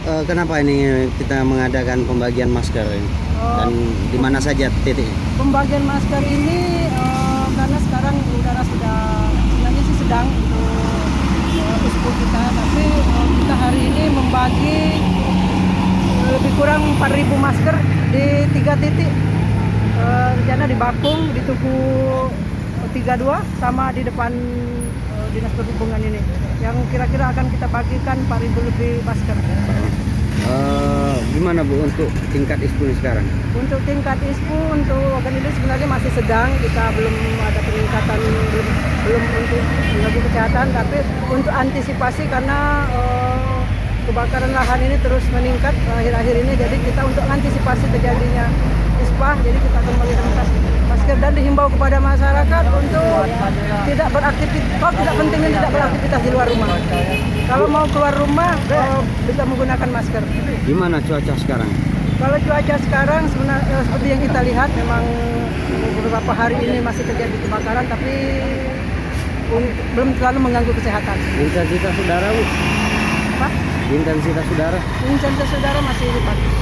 kenapa ini kita mengadakan pembagian masker ini? Dan di mana saja titiknya? Pembagian masker ini karena sekarang udara sudah sebenarnya sih sedang untuk ISPU kita, tapi kita hari ini membagi lebih kurang 4.000 masker di 3 titik. Rencana di Bakung, di Tugu 32, sama di depan Dinas Perhubungan ini. Yang kira-kira akan kita bagikan 4.000 lebih masker. Gimana Bu untuk tingkat ISPU ini sekarang? Untuk tingkat ISPU untuk organ ini sebenarnya masih sedang, kita belum ada peningkatan, belum untuk tenaga kesehatan, tapi untuk antisipasi karena kebakaran lahan ini terus meningkat akhir-akhir ini, jadi kita untuk antisipasi terjadinya ispa, jadi kita kembalikan masker dan dihimbau kepada masyarakat untuk tidak beraktivitas, kalau tidak pentingnya tidak beraktivitas di luar rumah. Kalau mau keluar rumah bisa menggunakan masker. Gimana cuaca sekarang? Kalau cuaca sekarang sebenarnya seperti yang kita lihat, memang beberapa hari ini masih terjadi kebakaran, tapi belum terlalu mengganggu kesehatan. Intensitas udara Bu? Apa? Intensitas udara? Intensitas udara masih bagus.